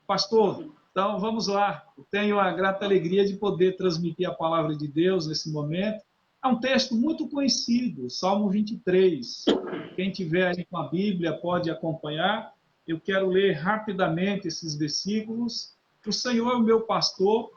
Pastor, então vamos lá. Eu tenho a grata alegria de poder transmitir a palavra de Deus nesse momento. É um texto muito conhecido, Salmo 23. Quem tiver aí com a Bíblia pode acompanhar. Eu quero ler rapidamente esses versículos. O Senhor é o meu pastor,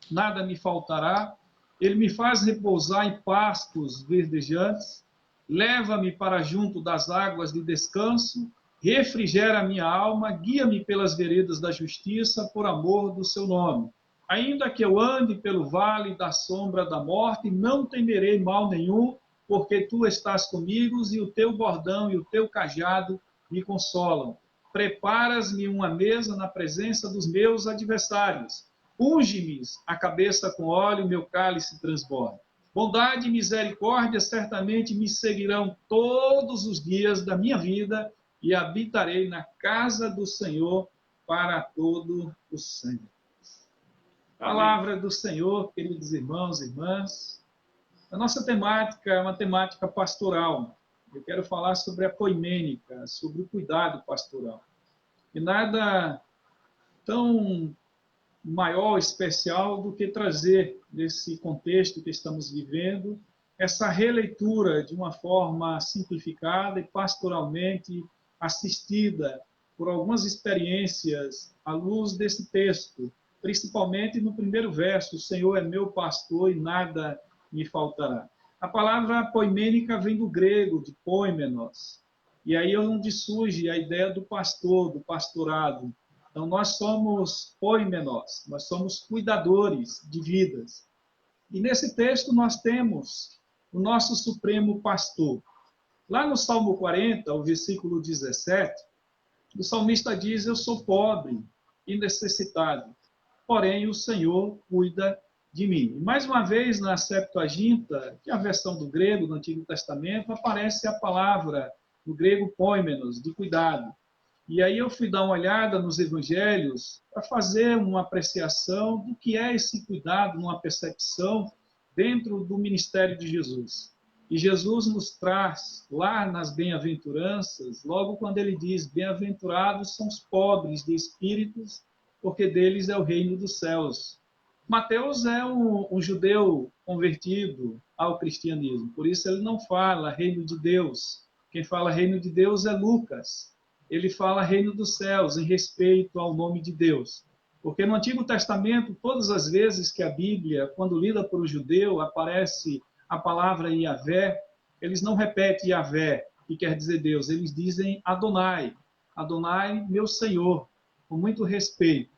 nada me faltará. Ele me faz repousar em pastos verdejantes, leva-me para junto das águas de descanso, refrigera a minha alma, guia-me pelas veredas da justiça, por amor do seu nome. Ainda que eu ande pelo vale da sombra da morte, não temerei mal nenhum, porque tu estás comigo e o teu bordão e o teu cajado me consolam. Preparas-me uma mesa na presença dos meus adversários. Unge-me a cabeça com óleo, meu cálice transborda. Bondade e misericórdia certamente me seguirão todos os dias da minha vida e habitarei na casa do Senhor para todo o sempre. Palavra do Senhor, queridos irmãos e irmãs. A nossa temática é uma temática pastoral. Eu quero falar sobre a poimênica, sobre o cuidado pastoral. E nada tão maior, especial, do que trazer, nesse contexto que estamos vivendo, essa releitura de uma forma simplificada e pastoralmente assistida por algumas experiências à luz desse texto, principalmente no primeiro verso, o Senhor é meu pastor e nada me faltará. A palavra poimênica vem do grego, de poimenos, e aí é onde surge a ideia do pastor, do pastorado. Então, nós somos poimenos, nós somos cuidadores de vidas. E nesse texto nós temos o nosso supremo pastor. Lá no Salmo 40, o versículo 17, o salmista diz, eu sou pobre e necessitado, porém o Senhor cuida de mim. E mais uma vez, na Septuaginta, que é a versão do grego do Antigo Testamento, aparece a palavra, no grego poimenos, de cuidado. E aí eu fui dar uma olhada nos evangelhos para fazer uma apreciação do que é esse cuidado, uma percepção dentro do ministério de Jesus. E Jesus nos traz lá nas bem-aventuranças, logo quando ele diz, bem-aventurados são os pobres de espíritos, porque deles é o reino dos céus. Mateus é um judeu convertido ao cristianismo, por isso ele não fala reino de Deus. Quem fala reino de Deus é Lucas. Ele fala reino dos céus, em respeito ao nome de Deus. Porque no Antigo Testamento, todas as vezes que a Bíblia, quando lida por um judeu, aparece a palavra Yahvé, eles não repetem Yahvé, que quer dizer Deus, eles dizem Adonai, Adonai, meu Senhor, com muito respeito.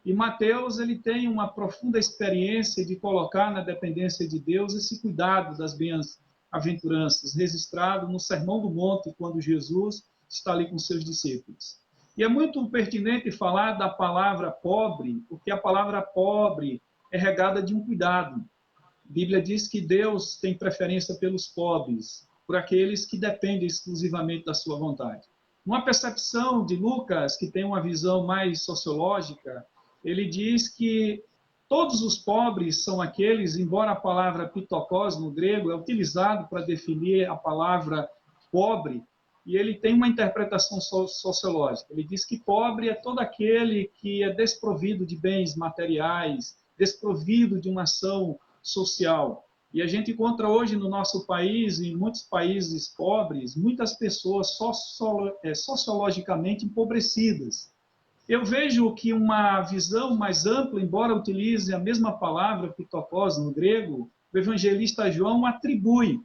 E Mateus, ele tem uma profunda experiência de colocar na dependência de Deus esse cuidado das bem-aventuranças, registrado no Sermão do Monte, quando Jesus está ali com seus discípulos. E é muito pertinente falar da palavra pobre, porque a palavra pobre é regada de um cuidado. A Bíblia diz que Deus tem preferência pelos pobres, por aqueles que dependem exclusivamente da sua vontade. Uma percepção de Lucas, que tem uma visão mais sociológica, ele diz que todos os pobres são aqueles, embora a palavra pitokos no grego é utilizado para definir a palavra pobre, e ele tem uma interpretação sociológica. Ele diz que pobre é todo aquele que é desprovido de bens materiais, desprovido de uma ação social. E a gente encontra hoje no nosso país, em muitos países pobres, muitas pessoas sociologicamente empobrecidas. Eu vejo que uma visão mais ampla, embora utilize a mesma palavra pitokos no grego, o evangelista João atribui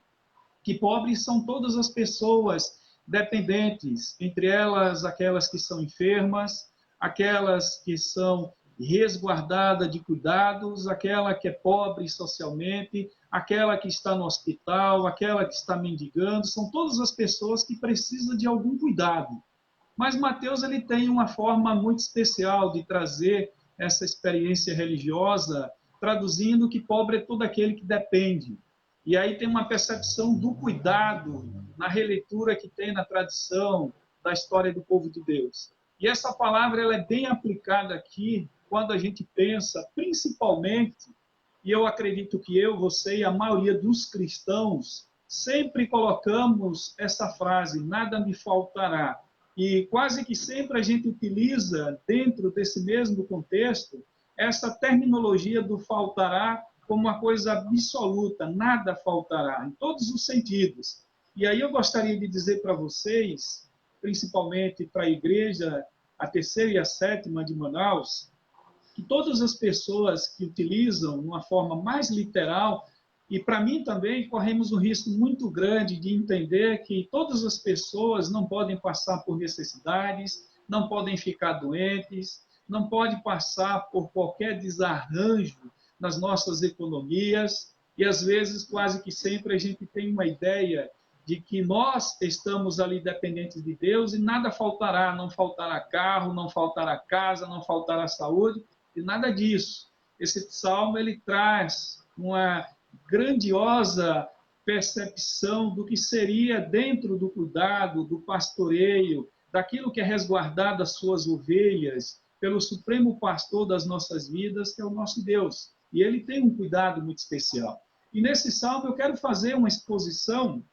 que pobres são todas as pessoas dependentes, entre elas aquelas que são enfermas, aquelas que são resguardadas de cuidados, aquela que é pobre socialmente, aquela que está no hospital, aquela que está mendigando, são todas as pessoas que precisam de algum cuidado. Mas Mateus ele tem uma forma muito especial de trazer essa experiência religiosa, traduzindo que pobre é todo aquele que depende. E aí tem uma percepção do cuidado na releitura que tem na tradição da história do povo de Deus. E essa palavra ela é bem aplicada aqui quando a gente pensa, principalmente, e eu acredito que eu, você e a maioria dos cristãos sempre colocamos essa frase, nada me faltará. E quase que sempre a gente utiliza, dentro desse mesmo contexto, essa terminologia do faltará como uma coisa absoluta, nada faltará, em todos os sentidos. E aí eu gostaria de dizer para vocês, principalmente para a igreja, a terceira e a sétima de Manaus, que todas as pessoas que utilizam de uma forma mais literal, e para mim também corremos um risco muito grande de entender que todas as pessoas não podem passar por necessidades, não podem ficar doentes, não podem passar por qualquer desarranjo nas nossas economias, e às vezes quase que sempre a gente tem uma ideia de que nós estamos ali dependentes de Deus e nada faltará, não faltará carro, não faltará casa, não faltará saúde, e nada disso. Esse salmo ele traz uma grandiosa percepção do que seria dentro do cuidado, do pastoreio, daquilo que é resguardar das suas ovelhas pelo supremo pastor das nossas vidas, que é o nosso Deus. E ele tem um cuidado muito especial. E nesse salmo eu quero fazer uma exposição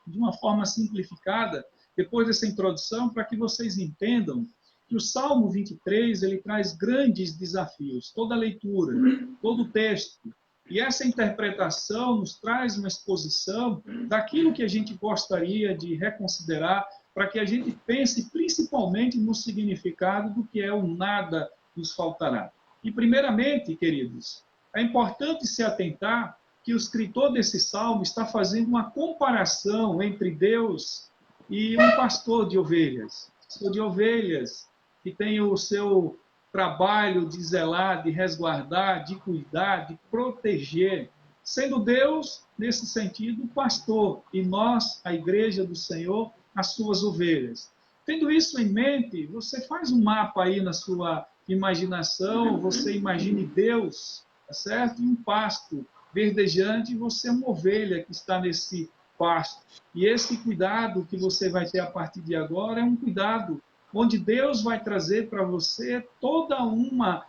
de uma forma simplificada, depois dessa introdução, para que vocês entendam que o Salmo 23 ele traz grandes desafios. Toda a leitura, todo o texto. E essa interpretação nos traz uma exposição daquilo que a gente gostaria de reconsiderar, para que a gente pense principalmente no significado do que é o nada nos faltará. E, primeiramente, queridos, é importante se atentar que o escritor desse salmo está fazendo uma comparação entre Deus e um pastor de ovelhas. Pastor de ovelhas que tem o seu trabalho de zelar, de resguardar, de cuidar, de proteger. Sendo Deus, nesse sentido, o pastor, e nós, a igreja do Senhor, as suas ovelhas. Tendo isso em mente, você faz um mapa aí na sua imaginação, você imagine Deus, tá certo? E um pasto verdejante, e você é uma ovelha que está nesse pasto. E esse cuidado que você vai ter a partir de agora é um cuidado onde Deus vai trazer para você toda uma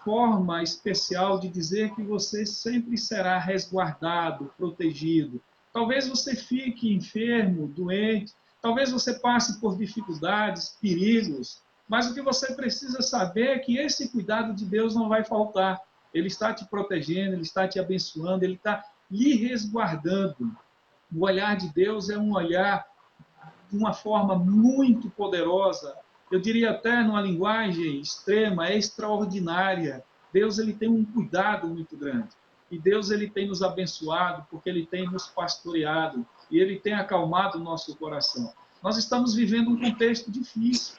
forma especial de dizer que você sempre será resguardado, protegido. Talvez você fique enfermo, doente, talvez você passe por dificuldades, perigos, mas o que você precisa saber é que esse cuidado de Deus não vai faltar. Ele está te protegendo, ele está te abençoando, ele está lhe resguardando. O olhar de Deus é um olhar de uma forma muito poderosa, eu diria até numa linguagem extrema, extraordinária. Deus ele tem um cuidado muito grande. E Deus ele tem nos abençoado, porque ele tem nos pastoreado, e ele tem acalmado o nosso coração. Nós estamos vivendo um contexto difícil.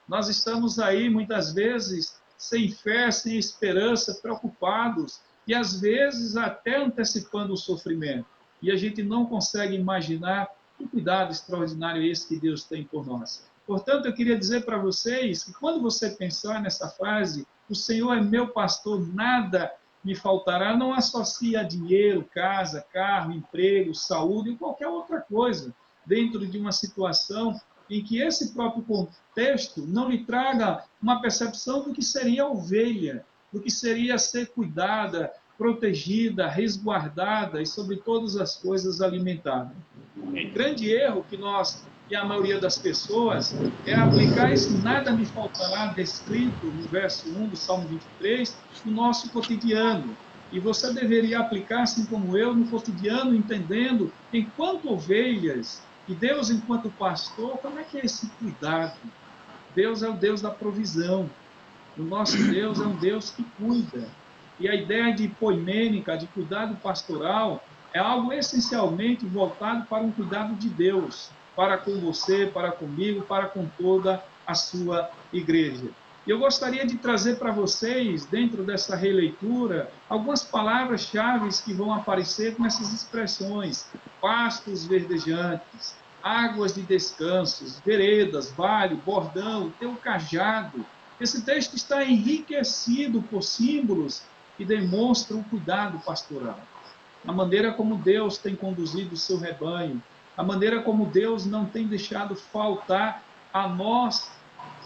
Nós estamos aí, muitas vezes, sem fé, sem esperança, preocupados, e às vezes até antecipando o sofrimento. E a gente não consegue imaginar que cuidado extraordinário é esse que Deus tem por nós. Portanto, eu queria dizer para vocês que quando você pensar nessa frase, o Senhor é meu pastor, nada me faltará, não associe a dinheiro, casa, carro, emprego, saúde ou qualquer outra coisa dentro de uma situação em que esse próprio contexto não lhe traga uma percepção do que seria ovelha, do que seria ser cuidada, protegida, resguardada e, sobre todas as coisas, alimentada. É um grande erro que nós, e a maioria das pessoas, é aplicar esse nada me faltará descrito no verso 1 do Salmo 23 no nosso cotidiano. E você deveria aplicar, assim como eu, no cotidiano, entendendo, enquanto ovelhas, e Deus enquanto pastor, como é que é esse cuidado? Deus é o Deus da provisão. O nosso Deus é um Deus que cuida. E a ideia de poimênica, de cuidado pastoral, é algo essencialmente voltado para um cuidado de Deus, para com você, para comigo, para com toda a sua igreja. E eu gostaria de trazer para vocês, dentro dessa releitura, algumas palavras-chave que vão aparecer com essas expressões: pastos verdejantes, águas de descansos, veredas, vale, bordão, teu cajado. Esse texto está enriquecido por símbolos que demonstram o cuidado pastoral. A maneira como Deus tem conduzido o seu rebanho, a maneira como Deus não tem deixado faltar a nós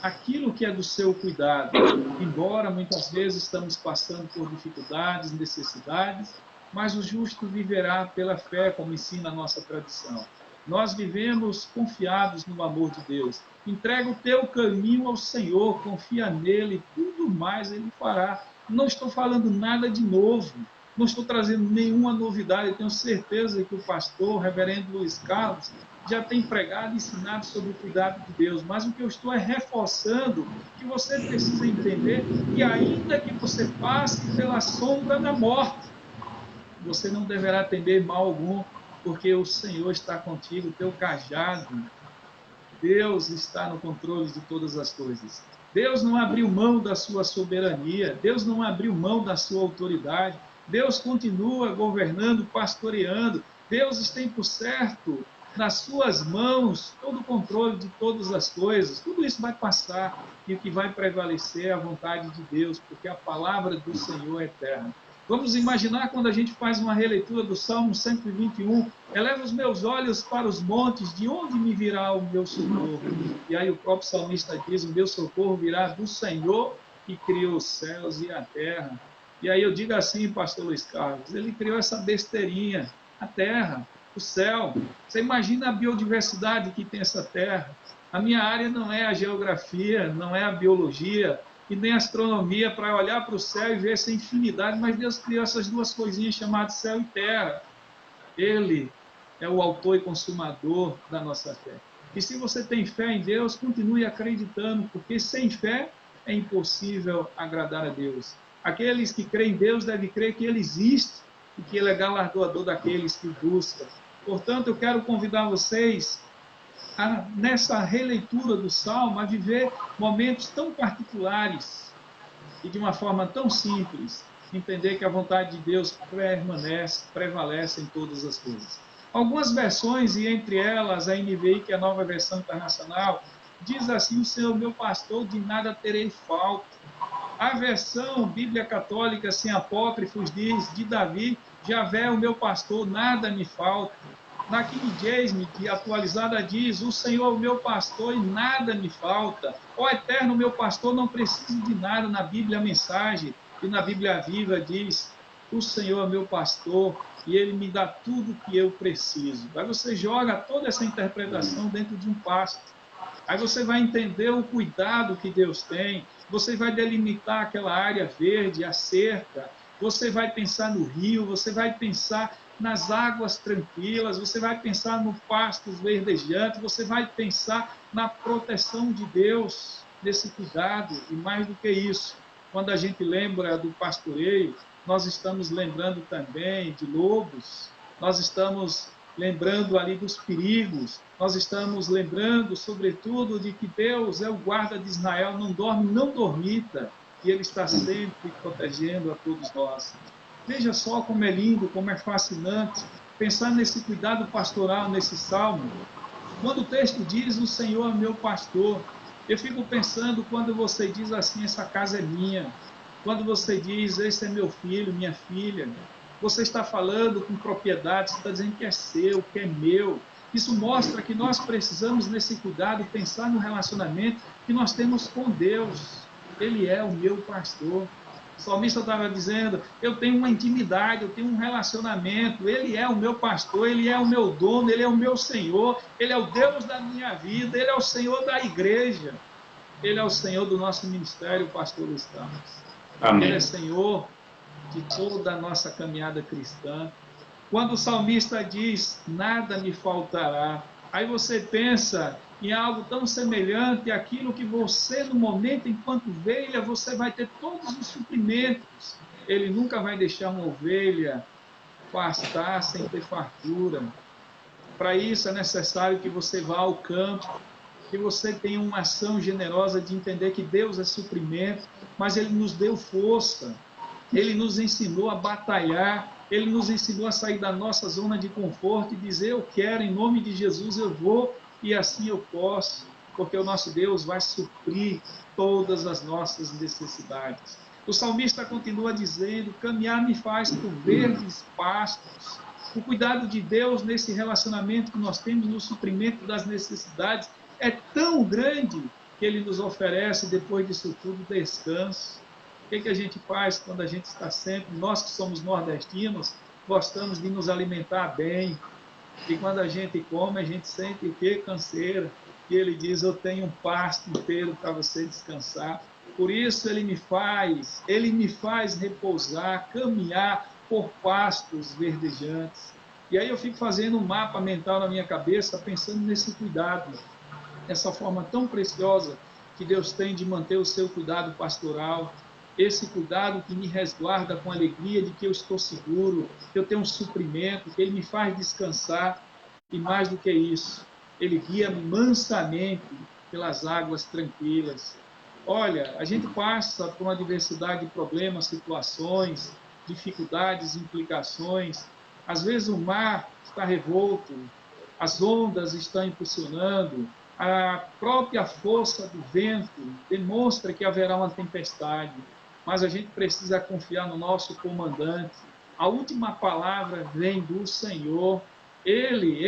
aquilo que é do seu cuidado. Embora muitas vezes estamos passando por dificuldades, necessidades, mas o justo viverá pela fé, como ensina a nossa tradição. Nós vivemos confiados no amor de Deus. Entrega o teu caminho ao Senhor, confia nele, tudo mais ele fará. Não estou falando nada de novo, não estou trazendo nenhuma novidade. Eu tenho certeza que o pastor, o reverendo Luiz Carlos, já tem pregado e ensinado sobre o cuidado de Deus, mas o que eu estou é reforçando que você precisa entender que ainda que você passe pela sombra da morte, você não deverá temer mal algum, porque o Senhor está contigo, o teu cajado. Deus está no controle de todas as coisas. Deus não abriu mão da sua soberania, Deus não abriu mão da sua autoridade, Deus continua governando, pastoreando, Deus tem por certo nas suas mãos todo o controle de todas as coisas. Tudo isso vai passar e o que vai prevalecer é a vontade de Deus, porque a palavra do Senhor é eterna. Vamos imaginar quando a gente faz uma releitura do Salmo 121, eleva os meus olhos para os montes, de onde me virá o meu socorro? E aí o próprio salmista diz, o meu socorro virá do Senhor que criou os céus e a terra. E aí eu digo assim, pastor Luiz Carlos, ele criou essa besteirinha, a terra, o céu. Você imagina a biodiversidade que tem essa terra. A minha área não é a geografia, não é a biologia, e nem astronomia para olhar para o céu e ver essa infinidade, mas Deus criou essas duas coisinhas chamadas céu e terra. Ele é o autor e consumador da nossa fé. E se você tem fé em Deus, continue acreditando, porque sem fé é impossível agradar a Deus. Aqueles que creem em Deus devem crer que Ele existe e que Ele é galardoador daqueles que o buscam. Portanto, eu quero convidar vocês nessa releitura do Salmo, a viver momentos tão particulares e de uma forma tão simples, entender que a vontade de Deus prevalece em todas as coisas. Algumas versões, e entre elas a NVI, que é a nova versão internacional, diz assim, o Senhor meu pastor, de nada terei falta. A versão Bíblia Católica, sem apócrifos, diz, de Davi, Javé, o meu pastor, nada me falta. Na King James, que atualizada diz, o Senhor é o meu pastor e nada me falta. Ó Eterno, meu pastor, não preciso de nada. Na Bíblia, a mensagem, e na Bíblia Viva diz, o Senhor é meu pastor e ele me dá tudo que eu preciso. Aí você joga toda essa interpretação dentro de um pasto. Aí você vai entender o cuidado que Deus tem, você vai delimitar aquela área verde, a cerca, você vai pensar no rio, você vai pensar nas águas tranquilas, você vai pensar no pastos verdejantes, você vai pensar na proteção de Deus, nesse cuidado, e mais do que isso, quando a gente lembra do pastoreio, nós estamos lembrando também de lobos, nós estamos lembrando ali dos perigos, nós estamos lembrando, sobretudo, de que Deus é o guarda de Israel, não dorme, não dormita, e Ele está sempre protegendo a todos nós. Veja só como é lindo, como é fascinante pensar nesse cuidado pastoral, nesse salmo. Quando o texto diz, o Senhor é meu pastor, eu fico pensando quando você diz assim, essa casa é minha. Quando você diz, esse é meu filho, minha filha. Você está falando com propriedade, você está dizendo que é seu, que é meu. Isso mostra que nós precisamos, nesse cuidado, pensar no relacionamento que nós temos com Deus. Ele é o meu pastor. O salmista estava dizendo, eu tenho uma intimidade, eu tenho um relacionamento, Ele é o meu pastor, Ele é o meu dono, Ele é o meu Senhor, Ele é o Deus da minha vida, Ele é o Senhor da igreja, Ele é o Senhor do nosso ministério, pastor Luiz Carlos. Amém. Ele é Senhor de toda a nossa caminhada cristã. Quando o salmista diz, nada me faltará, aí você pensa em algo tão semelhante àquilo que você, no momento, enquanto ovelha, você vai ter todos os suprimentos. Ele nunca vai deixar uma ovelha pastar sem ter fartura. Para isso é necessário que você vá ao campo, que você tenha uma ação generosa de entender que Deus é suprimento, mas Ele nos deu força, Ele nos ensinou a batalhar, Ele nos ensinou a sair da nossa zona de conforto e dizer, eu quero, em nome de Jesus eu vou, e assim eu posso, porque o nosso Deus vai suprir todas as nossas necessidades. O salmista continua dizendo, caminhar me faz por verdes pastos. O cuidado de Deus nesse relacionamento que nós temos no suprimento das necessidades é tão grande que Ele nos oferece, depois disso tudo, descanso. O que a gente faz quando a gente está sempre, nós que somos nordestinos, gostamos de nos alimentar bem, E quando a gente come, a gente sente o quê? Canseira. E ele diz, eu tenho um pasto inteiro para você descansar. Por isso ele me faz repousar, caminhar por pastos verdejantes. E aí eu fico fazendo um mapa mental na minha cabeça, pensando nesse cuidado, essa forma tão preciosa que Deus tem de manter o seu cuidado pastoral, esse cuidado que me resguarda com alegria de que eu estou seguro, que eu tenho um suprimento, que Ele me faz descansar, e mais do que isso, Ele guia-me mansamente pelas águas tranquilas. Olha, a gente passa por uma diversidade de problemas, situações, dificuldades, implicações. Às vezes o mar está revolto, as ondas estão impulsionando, a própria força do vento demonstra que haverá uma tempestade, mas a gente precisa confiar no nosso comandante. A última palavra vem do Senhor, Ele,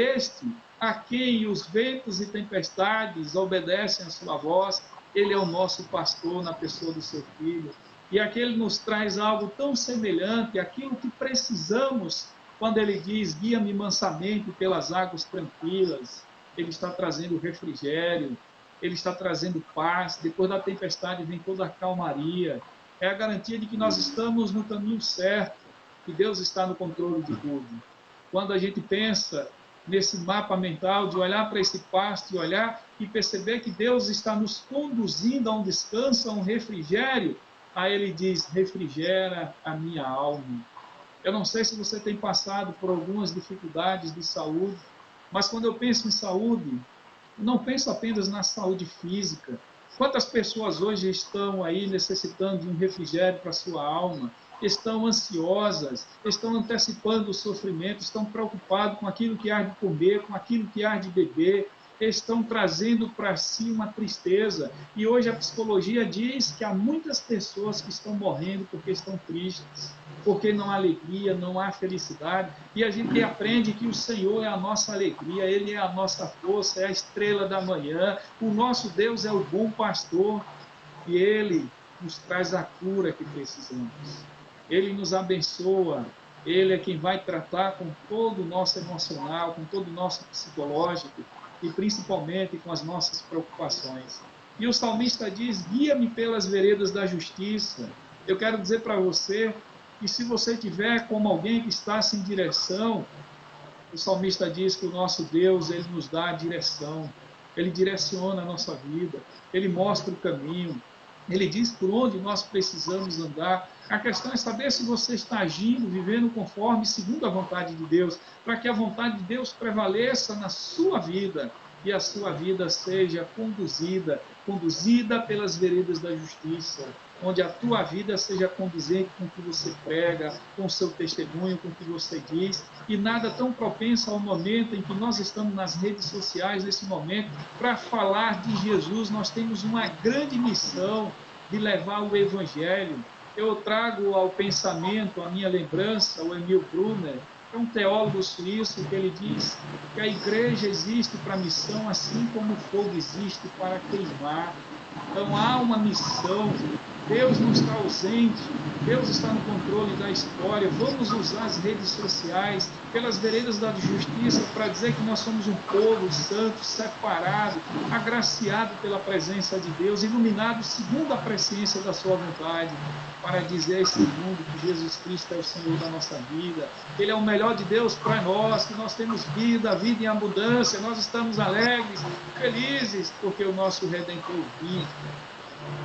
a quem os ventos e tempestades obedecem à sua voz, Ele é o nosso pastor na pessoa do seu Filho. E aqui Ele nos traz algo tão semelhante àquilo que precisamos quando Ele diz, guia-me mansamente pelas águas tranquilas. Ele está trazendo refrigério, Ele está trazendo paz. Depois da tempestade vem toda a calmaria. É a garantia de que nós estamos no caminho certo, que Deus está no controle de tudo. Quando a gente pensa nesse mapa mental de olhar para esse pasto e olhar e perceber que Deus está nos conduzindo a um descanso, a um refrigério, aí Ele diz, refrigera a minha alma. Eu não sei se você tem passado por algumas dificuldades de saúde, mas quando eu penso em saúde, eu não penso apenas na saúde física. Quantas pessoas hoje estão aí necessitando de um refrigério para a sua alma? Estão ansiosas, estão antecipando o sofrimento, estão preocupados com aquilo que há de comer, com aquilo que há de beber, estão trazendo para si uma tristeza. E hoje a psicologia diz que há muitas pessoas que estão morrendo porque estão tristes, porque não há alegria, não há felicidade. E a gente aprende que o Senhor é a nossa alegria, Ele é a nossa força, é a estrela da manhã. O nosso Deus é o bom pastor e Ele nos traz a cura que precisamos. Ele nos abençoa, Ele é quem vai tratar com todo o nosso emocional, com todo o nosso psicológico e principalmente com as nossas preocupações. E o salmista diz, guia-me pelas veredas da justiça. Eu quero dizer para você que se você tiver como alguém que está sem direção, o salmista diz que o nosso Deus, Ele nos dá a direção, Ele direciona a nossa vida, Ele mostra o caminho, Ele diz por onde nós precisamos andar. A questão é saber se você está agindo, vivendo conforme, segundo a vontade de Deus, para que a vontade de Deus prevaleça na sua vida e a sua vida seja conduzida pelas veredas da justiça, onde a tua vida seja condizente com o que você prega, com o seu testemunho, com o que você diz, e nada tão propenso ao momento em que nós estamos nas redes sociais, nesse momento, para falar de Jesus. Nós temos uma grande missão de levar o Evangelho. Eu trago ao pensamento, à minha lembrança, o Emil Brunner, que é um teólogo suíço, que ele diz que a igreja existe para a missão, assim como o fogo existe para queimar. Então há uma missão, Deus não está ausente, Deus está no controle da história. Vamos usar as redes sociais pelas veredas da justiça para dizer que nós somos um povo santo, separado, agraciado pela presença de Deus, iluminado segundo a presciência da sua vontade, para dizer a esse mundo que Jesus Cristo é o Senhor da nossa vida, que Ele é o melhor de Deus para nós, que nós temos vida, vida em abundância, nós estamos alegres, felizes, porque o nosso Redentor vive.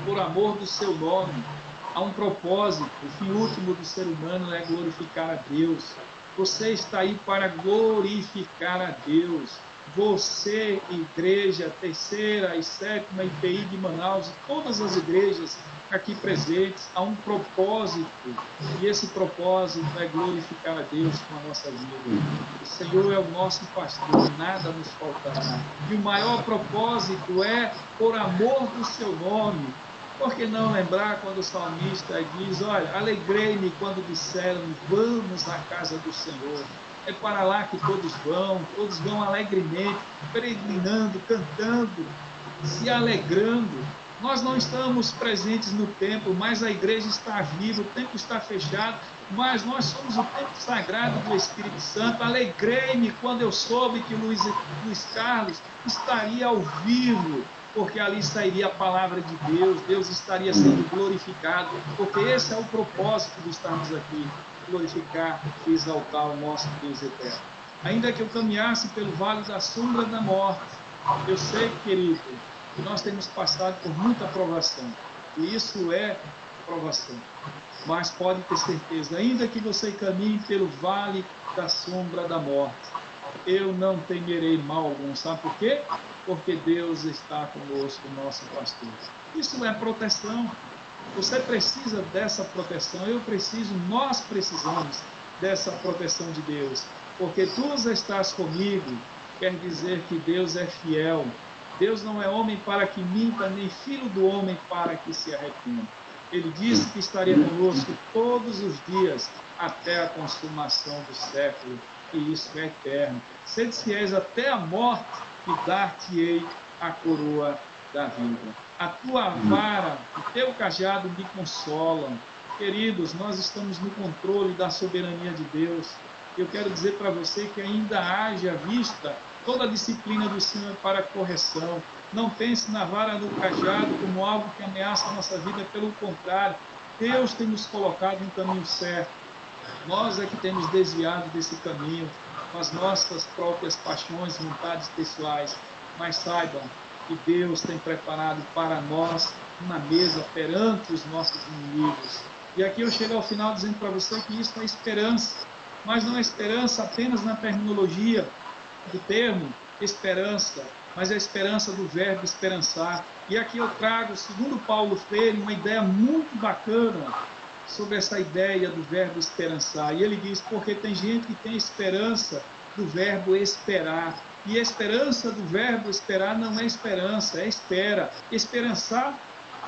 Por amor do seu nome, há um propósito, o fim último do ser humano é glorificar a Deus. Você está aí para glorificar a Deus. Você, igreja, terceira e sétima IPI de Manaus, e todas as igrejas aqui presentes, há um propósito, e esse propósito é glorificar a Deus com a nossa vida. O Senhor é o nosso pastor, nada nos faltará. E o maior propósito é por amor do seu nome. Por que não lembrar quando o salmista diz, olha, alegrei-me quando disseram, vamos à casa do Senhor. É para lá que todos vão alegremente, peregrinando, cantando, se alegrando. Nós não estamos presentes no templo, mas a igreja está viva, o templo está fechado, mas nós somos o templo sagrado do Espírito Santo. Alegrei-me quando eu soube que Luiz Carlos estaria ao vivo, porque ali sairia a palavra de Deus, Deus estaria sendo glorificado, porque esse é o propósito de estarmos aqui, glorificar e exaltar o nosso Deus eterno. Ainda que eu caminhasse pelo vale da sombra da morte, eu sei, querido, que nós temos passado por muita provação, e isso é provação. Mas pode ter certeza, ainda que você caminhe pelo vale da sombra da morte, eu não temerei mal algum. Sabe por quê? Porque Deus está conosco, nosso pastor. Isso é proteção. Você precisa dessa proteção, eu preciso, nós precisamos dessa proteção de Deus. Porque tu estás comigo, quer dizer que Deus é fiel. Deus não é homem para que minta, nem filho do homem para que se arrependa. Ele disse que estaria conosco todos os dias até a consumação do século, e isso é eterno. Sede fiéis até a morte, e dar-te-ei a coroa da vida. A tua vara, o teu cajado me consolam. Queridos, nós estamos no controle da soberania de Deus. Eu quero dizer para você que ainda haja vista toda a disciplina do Senhor para a correção. Não pense na vara, no cajado, como algo que ameaça a nossa vida. Pelo contrário, Deus tem nos colocado no caminho certo. Nós é que temos desviado desse caminho com as nossas próprias paixões, vontades pessoais. Mas saibam que Deus tem preparado para nós uma mesa perante os nossos inimigos. E aqui eu chego ao final dizendo para você que isso é esperança. Mas não é esperança apenas na terminologia do termo esperança, mas é a esperança do verbo esperançar. E aqui eu trago, segundo Paulo Freire, uma ideia muito bacana sobre essa ideia do verbo esperançar. E ele diz, porque tem gente que tem esperança do verbo esperar. E a esperança do verbo esperar não é esperança, é espera. Esperançar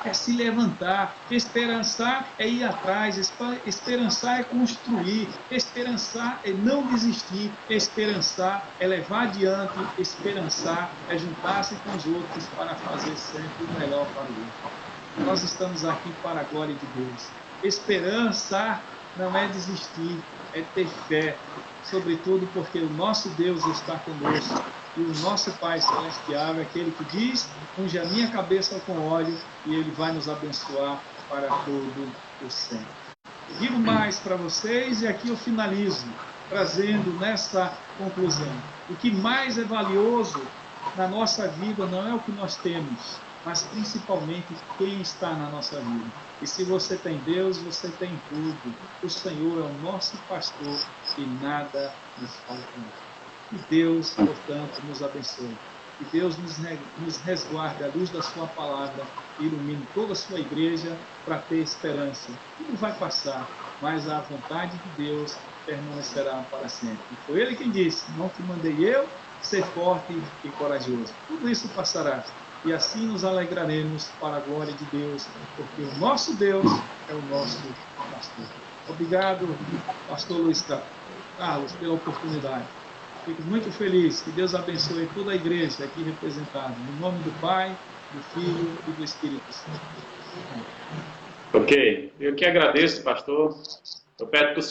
é se levantar, esperançar é ir atrás, esperançar é construir, esperançar é não desistir, esperançar é levar adiante, esperançar é juntar-se com os outros para fazer sempre o melhor para o outro. Nós estamos aqui para a glória de Deus. Esperançar não é desistir, é ter fé, sobretudo porque o nosso Deus está conosco. E o nosso Pai Celestial é aquele que diz, unge a minha cabeça com óleo e Ele vai nos abençoar para todo o sempre. Digo mais para vocês e aqui eu finalizo, trazendo nessa conclusão. O que mais é valioso na nossa vida não é o que nós temos, mas principalmente quem está na nossa vida. E se você tem Deus, você tem tudo. O Senhor é o nosso pastor e nada nos falta. Que Deus, portanto, nos abençoe. Que Deus nos resguarde à luz da sua palavra e ilumine toda a sua igreja para ter esperança. Tudo vai passar, mas a vontade de Deus permanecerá para sempre. E foi Ele quem disse, não te mandei eu, ser forte e corajoso. Tudo isso passará. E assim nos alegraremos para a glória de Deus, porque o nosso Deus é o nosso pastor. Obrigado, pastor Luiz Carlos, pela oportunidade. Fico muito feliz. Que Deus abençoe toda a igreja aqui representada. Em nome do Pai, do Filho e do Espírito Santo. Ok. Eu que agradeço, pastor. Eu peço que o